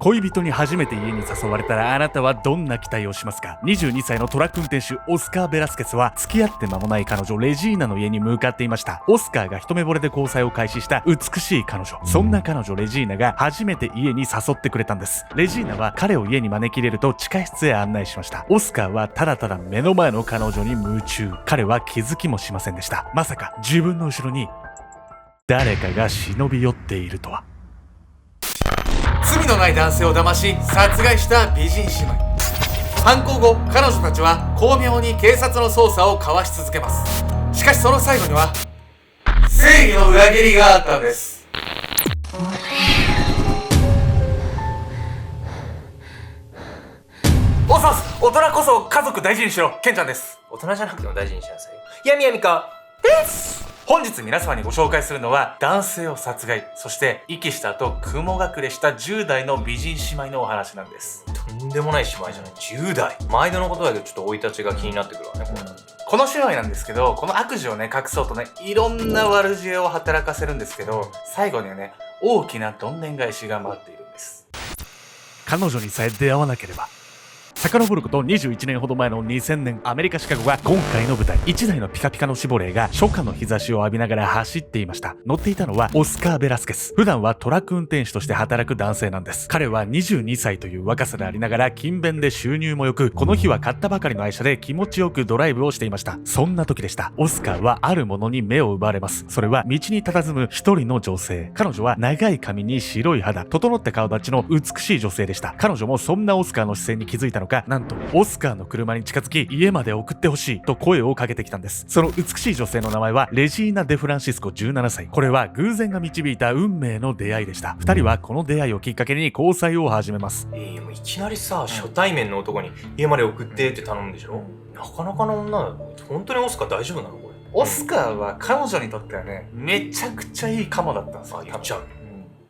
恋人に初めて家に誘われたらあなたはどんな期待をしますか？ 22 歳のトラック運転手オスカー・ベラスケスは付き合って間もない彼女レジーナの家に向かっていました。オスカーが一目惚れで交際を開始した美しい彼女、そんな彼女レジーナが初めて家に誘ってくれたんです。レジーナは彼を家に招き入れると地下室へ案内しました。オスカーはただただ目の前の彼女に夢中。彼は気づきもしませんでした。まさか自分の後ろに誰かが忍び寄っているとは。罪のない男性を騙し殺害した美人姉妹。犯行後、彼女たちは巧妙に警察の捜査を交わし続けます。しかしその最後には正義の裏切りがあったんです。おさす、大人こそ家族大事にしろ。ケンちゃんです。大人じゃなくても大事にしなさいよ。やみやみかです。本日皆様にご紹介するのは男性を殺害、そして遺棄した後雲隠れした10代の美人姉妹のお話なんです。とんでもない姉妹じゃない。10代。毎度のことだけどちょっと生い立ちが気になってくるわね、この姉妹なんですけど、この悪事をね隠そうとねいろんな悪知恵を働かせるんですけど、最後にはね大きなどんでん返しが待っているんです。彼女にさえ出会わなければ。遡ること21年ほど前の2000年、アメリカシカゴが今回の舞台。1台のピカピカのシボレーが初夏の日差しを浴びながら走っていました。乗っていたのはオスカー・ベラスケス。普段はトラック運転手として働く男性なんです。彼は22歳という若さでありながら勤勉で収入も良く、この日は買ったばかりの愛車で気持ちよくドライブをしていました。そんな時でした。オスカーはあるものに目を奪われます。それは道に佇む一人の女性。彼女は長い髪に白い肌、整った顔立ちの美しい女性でした。彼女もそんなオスカーの視線に気づいたのか、なんとオスカーの車に近づき家まで送ってほしいと声をかけてきたんです。その美しい女性の名前はレジーナ・デフランシスコ17歳。これは偶然が導いた運命の出会いでした。二人はこの出会いをきっかけに交際を始めます。もういきなりさ、初対面の男に家まで送ってって頼むんでしょ、なかなかの女だよ。本当にオスカー大丈夫なのこれ。オスカーは彼女にとってはねめちゃくちゃいいカモだったんですよ。言っちゃう。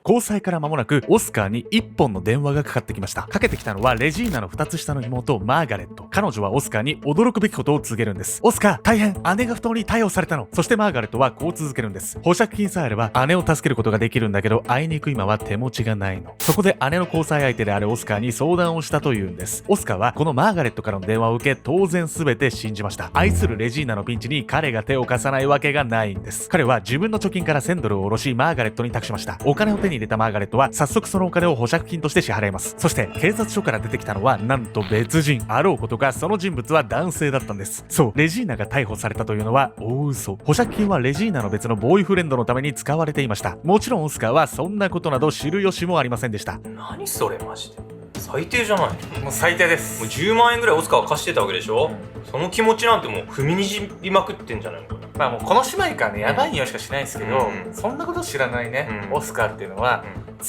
交際から間もなくオスカーに1本の電話がかかってきました。かけてきたのはレジーナの2つ下の妹マーガレット。彼女はオスカーに驚くべきことを告げるんです。オスカー、大変、姉が不当に逮捕されたの。そしてマーガレットはこう続けるんです。保釈金さえあれば姉を助けることができるんだけど、あいにく今は手持ちがないの。そこで姉の交際相手であるオスカーに相談をしたというんです。オスカーはこのマーガレットからの電話を受け、当然全て信じました。愛するレジーナのピンチに彼が手を貸さないわけがないんです。彼は自分の貯金から1000ドルを下ろしマーガレットに託しました。お金を手に入れたマーガレットは早速そのお金を保釈金として支払います。そして警察署から出てきたのはなんと別人。あろうことかその人物は男性だったんです。そう、レジーナが逮捕されたというのは大嘘。保釈金はレジーナの別のボーイフレンドのために使われていました。もちろんオスカーはそんなことなど知る由もありませんでした。何それマジで最低じゃない。もう最低です。もう10万円ぐらいオスカーは貸してたわけでしょ、その気持ちなんてもう踏みにじりまくってんじゃないのこれ。まあもうこの姉妹からねやばい匂いしかしないんですけど、そんなこと知らないね、オスカーっていうのは、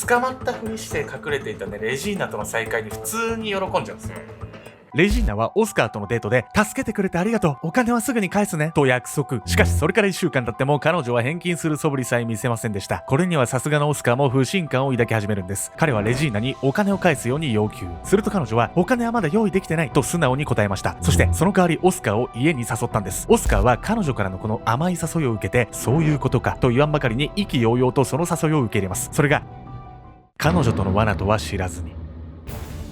捕まったふりして隠れていたねレジーナとの再会に普通に喜んじゃうんですよ。レジーナはオスカーとのデートで助けてくれてありがとう、お金はすぐに返すねと約束。しかしそれから1週間経っても彼女は返金する素振りさえ見せませんでした。これにはさすがのオスカーも不信感を抱き始めるんです。彼はレジーナにお金を返すように要求すると、彼女はお金はまだ用意できてないと素直に答えました。そしてその代わりオスカーを家に誘ったんです。オスカーは彼女からのこの甘い誘いを受けて、そういうことかと言わんばかりに意気揚々とその誘いを受け入れます。それが彼女との罠とは知らずに。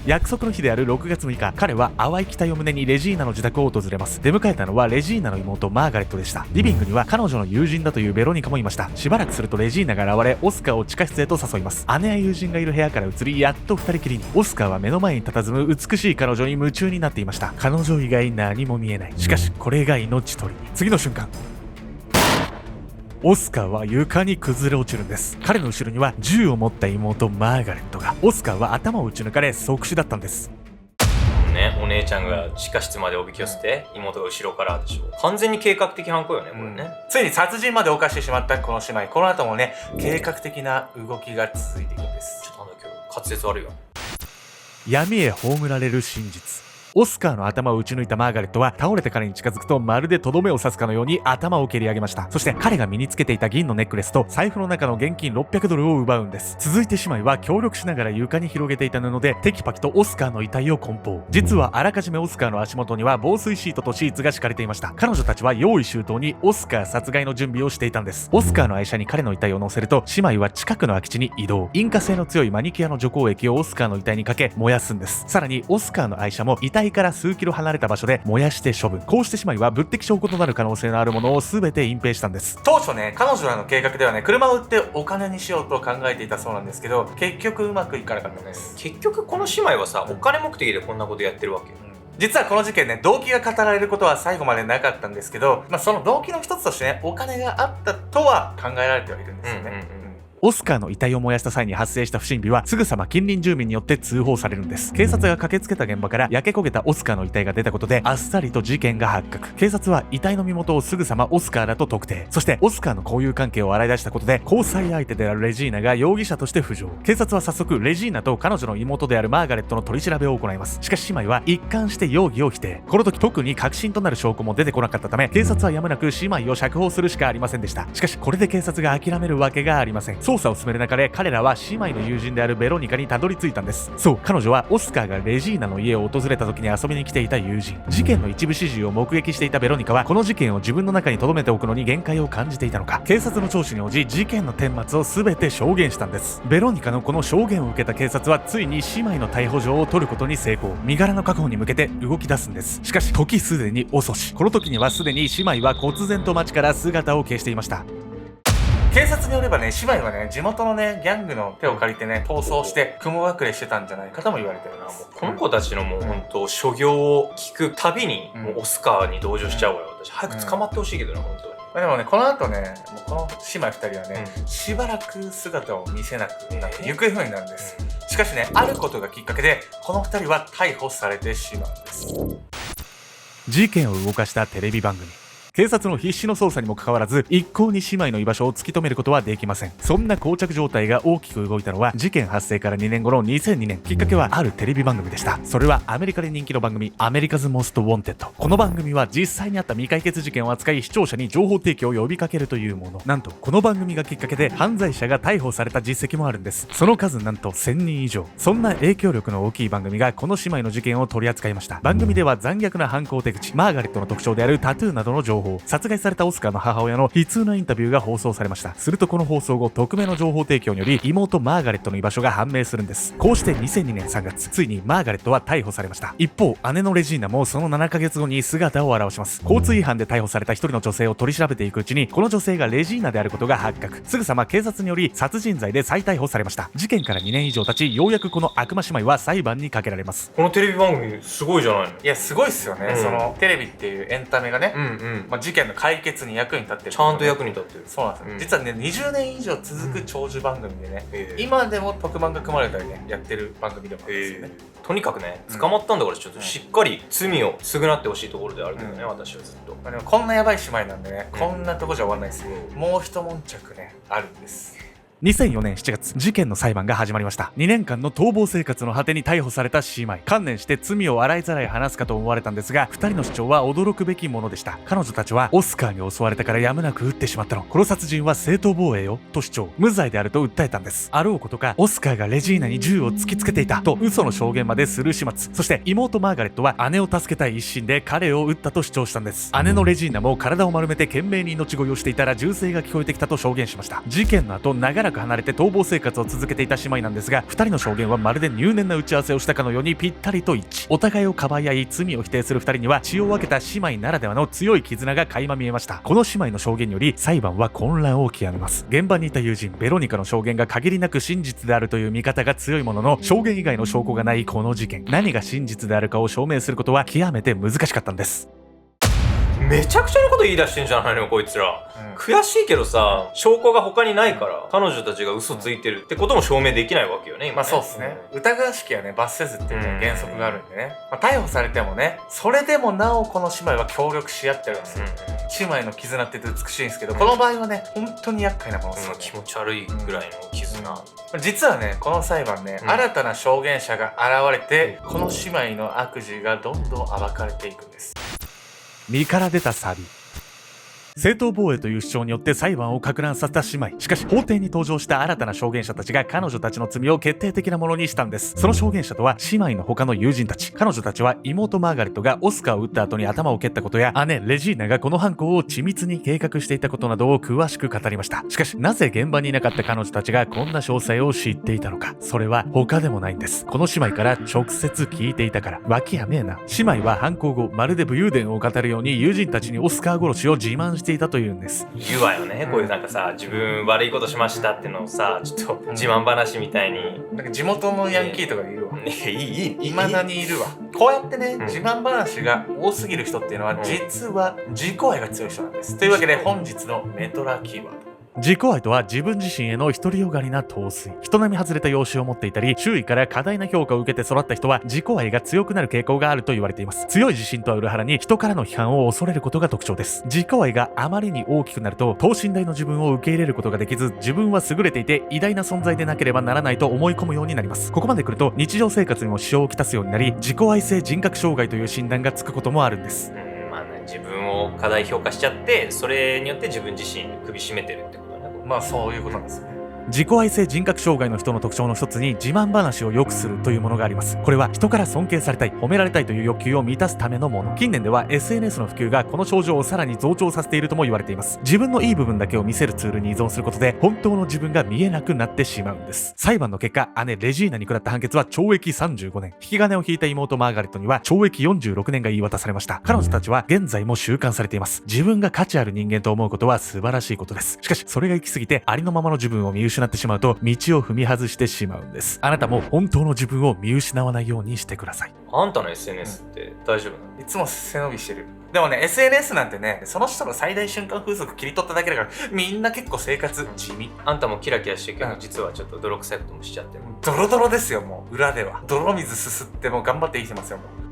約束の日である6月6日、彼は淡い期待を胸にレジーナの自宅を訪れます。出迎えたのはレジーナの妹マーガレットでした。リビングには彼女の友人だというベロニカもいました。しばらくするとレジーナが現れ、オスカーを地下室へと誘います。姉や友人がいる部屋から移り、やっと二人きりに。オスカーは目の前に佇む美しい彼女に夢中になっていました。彼女以外何も見えない。しかしこれが命取りに。次の瞬間、オスカーは床に崩れ落ちるんです。彼の後ろには銃を持った妹マーガレットが。オスカーは頭を撃ち抜かれ即死だったんです。ね、お姉ちゃんが地下室までおびき寄せて妹が後ろからでしょ。完全に計画的犯行よねこれね、ついに殺人まで犯してしまったこの姉妹。この後もね計画的な動きが続いていくんです。ちょっとなんだ今日滑舌悪いわ。闇へ葬られる真実。オスカーの頭を撃ち抜いたマーガレットは倒れて彼に近づくとまるでとどめを刺すかのように頭を蹴り上げました。そして彼が身につけていた銀のネックレスと財布の中の現金600ドルを奪うんです。続いて姉妹は協力しながら床に広げていた布でテキパキとオスカーの遺体を梱包。実はあらかじめオスカーの足元には防水シートとシーツが敷かれていました。彼女たちは用意周到にオスカー殺害の準備をしていたんです。オスカーの愛車に彼の遺体を乗せると姉妹は近くの空き地に移動。引火性の強いマニキュアの除光液をオスカーの遺体にかけ燃やすんです。さらにオスカーの愛車も遺体から数キロ離れた場所で燃やして処分。こうして姉妹は物的証拠となる可能性のあるものを全て隠蔽したんです。当初ね、彼女らの計画ではね、車を売ってお金にしようと考えていたそうなんですけど、結局うまくいかなかったです。結局この姉妹はさ、お金目的でこんなことやってるわけ。実はこの事件ね、動機が語られることは最後までなかったんですけど、その動機の一つとしてね、お金があったとは考えられてはいるんですよね。オスカーの遺体を燃やした際に発生した不審火はすぐさま近隣住民によって通報されるんです。警察が駆けつけた現場から焼け焦げたオスカーの遺体が出たことであっさりと事件が発覚。警察は遺体の身元をすぐさまオスカーだと特定。そしてオスカーの交友関係を洗い出したことで交際相手であるレジーナが容疑者として浮上。警察は早速レジーナと彼女の妹であるマーガレットの取り調べを行います。しかし姉妹は一貫して容疑を否定。この時特に確信となる証拠も出てこなかったため警察はやむなく姉妹を釈放するしかありませんでした。しかしこれで警察が諦めるわけがありません。捜査を進める中で彼らは姉妹の友人であるベロニカにたどり着いたんです。そう、彼女はオスカーがレジーナの家を訪れた時に遊びに来ていた友人。事件の一部始終を目撃していたベロニカはこの事件を自分の中に留めておくのに限界を感じていたのか、警察の聴取に応じ事件の顛末を全て証言したんです。ベロニカのこの証言を受けた警察はついに姉妹の逮捕状を取ることに成功。身柄の確保に向けて動き出すんです。しかし時すでに遅し。この時にはすでに姉妹は忽然と街から姿を消していました。警察によればね、姉妹はね、地元のね、ギャングの手を借りてね、逃走して雲隠れしてたんじゃないかとも言われてるな。この子たちのもう本当所業を聞くたびに、もうオスカーに同情しちゃうわよ。私早く捕まってほしいけどな、本当に。でもね、この後ね、もうこの姉妹2人はね、しばらく姿を見せなくなって行方不明になるんです。しかしね、あることがきっかけでこの2人は逮捕されてしまうんです。事件を動かしたテレビ番組。警察の必死の捜査にもかかわらず一向に姉妹の居場所を突き止めることはできません。そんな膠着状態が大きく動いたのは事件発生から2年後の2002年。きっかけはあるテレビ番組でした。それはアメリカで人気の番組アメリカズ・モスト・ウォンテッド。この番組は実際にあった未解決事件を扱い視聴者に情報提供を呼びかけるというもの。なんとこの番組がきっかけで犯罪者が逮捕された実績もあるんです。その数なんと1000人以上。そんな影響力の大きい番組がこの姉妹の事件を取り扱いました。番組では残虐な犯行手口、マーガレットの特徴であるタトゥーなどの情報、殺害されたオスカーの母親の悲痛なインタビューが放送されました。するとこの放送後、匿名の情報提供により妹マーガレットの居場所が判明するんです。こうして2002年3月、ついにマーガレットは逮捕されました。一方、姉のレジーナもその7ヶ月後に姿を現します。交通違反で逮捕された一人の女性を取り調べていくうちに、この女性がレジーナであることが発覚。すぐさま警察により殺人罪で再逮捕されました。事件から2年以上経ち、ようやくこの悪魔姉妹は裁判にかけられます。このテレビ番組すごいじゃないの。いや、すごいっすよね。そのテレビっていうエンタメがね、事件の解決に役に立ってる。ちゃんと役に立ってる。そうなんですよ。実はね、20年以上続く長寿番組でね、今でも特番が組まれたりね、やってる番組でもあるんですよね。とにかくね、捕まったんだからちょっとしっかり罪を償ってほしいところであるけどね、私はずっと。でもこんなやばい姉妹なんでね、こんなとこじゃ終わんないですよ。もう一悶着ね、あるんです。2004年7月、事件の裁判が始まりました。2年間の逃亡生活の果てに逮捕された姉妹。観念して罪を洗いざらい話すかと思われたんですが、2人の主張は驚くべきものでした。彼女たちは、オスカーに襲われたからやむなく撃ってしまったの。この殺人は正当防衛よ、と主張。無罪であると訴えたんです。あろうことか、オスカーがレジーナに銃を突きつけていた、と嘘の証言までする始末。そして妹マーガレットは姉を助けたい一心で彼を撃ったと主張したんです。姉のレジーナも体を丸めて懸命に命乞いをしていたら銃声が聞こえてきたと証言しました。事件の後、長らく離れて逃亡生活を続けていた姉妹なんですが、2人の証言はまるで入念な打ち合わせをしたかのようにぴったりと一致。お互いをかばい合い罪を否定する2人には血を分けた姉妹ならではの強い絆が垣間見えました。この姉妹の証言により裁判は混乱を極めます。現場にいた友人ベロニカの証言が限りなく真実であるという見方が強いものの、証言以外の証拠がないこの事件、何が真実であるかを証明することは極めて難しかったんです。めちゃくちゃなこと言い出してんじゃないのこいつら。悔しいけどさ、証拠が他にないから彼女たちが嘘ついてるってことも証明できないわけよね今ね。まあそうですね、疑わしきはね罰せずっていうね原則があるんでね、まあ、逮捕されてもねそれでもなおこの姉妹は協力し合ってるんですよ、姉妹の絆って美しいんですけど、この場合はね本当に厄介なものですよね、気持ち悪いぐらいの絆。実はねこの裁判ね、新たな証言者が現れてこの姉妹の悪事がどんどん暴かれていくんです。身から出たサビ。正当防衛という主張によって裁判を攪乱させた姉妹。しかし法廷に登場した新たな証言者たちが彼女たちの罪を決定的なものにしたんです。その証言者とは姉妹の他の友人たち。彼女たちは妹マーガレットがオスカーを撃った後に頭を蹴ったことや、姉レジーナがこの犯行を緻密に計画していたことなどを詳しく語りました。しかしなぜ現場にいなかった彼女たちがこんな詳細を知っていたのか。それは他でもないんです。この姉妹から直接聞いていたから。脇やめえな。姉妹は犯行後まるで武勇伝を語るように友人たちにオスカー殺しを自慢していたというんです。言うわよね、こういうなんかさ、自分悪いことしましたってのをさ、ちょっと自慢話みたいに、なんか地元のヤンキーとかいるわ、い未だにいるわ。こうやってね、自慢話が多すぎる人っていうのは、実は自己愛が強い人なんです。というわけで本日のメトラキーワード、自己愛とは自分自身への独りよがりな陶酔。人並み外れた容姿を持っていたり、周囲から過大な評価を受けて育った人は自己愛が強くなる傾向があると言われています。強い自信とは裏腹に人からの批判を恐れることが特徴です。自己愛があまりに大きくなると、等身大の自分を受け入れることができず、自分は優れていて偉大な存在でなければならないと思い込むようになります。ここまで来ると日常生活にも支障をきたすようになり、自己愛性人格障害という診断がつくこともあるんです。まあね、自分を過大評価しちゃって、それによって自分自身首絞めてるってことね。まあそういうことなんですね。自己愛性人格障害の人の特徴の一つに自慢話をよくするというものがあります。これは人から尊敬されたい、褒められたいという欲求を満たすためのもの。近年では SNS の普及がこの症状をさらに増長させているとも言われています。自分のいい部分だけを見せるツールに依存することで本当の自分が見えなくなってしまうんです。裁判の結果、姉レジーナに下った判決は懲役35年。引き金を引いた妹マーガレットには懲役46年が言い渡されました。彼女たちは現在も収監されています。自分が価値ある人間と思うことは素晴らしいことです。しかしそれが行き過ぎてありのままの自分を見失ってしまうと道を踏み外してしまうんです。あなたも本当の自分を見失わないようにしてください。あんたの SNS って大丈夫なの？いつも背伸びしてる。でもね SNS なんてね、その人の最大瞬間風速切り取っただけだから、みんな結構生活地味。あんたもキラキラしてるけど、実はちょっと泥臭いこともしちゃってる。ドロドロですよ、もう裏では泥水すすってもう頑張って生きてますよ。もう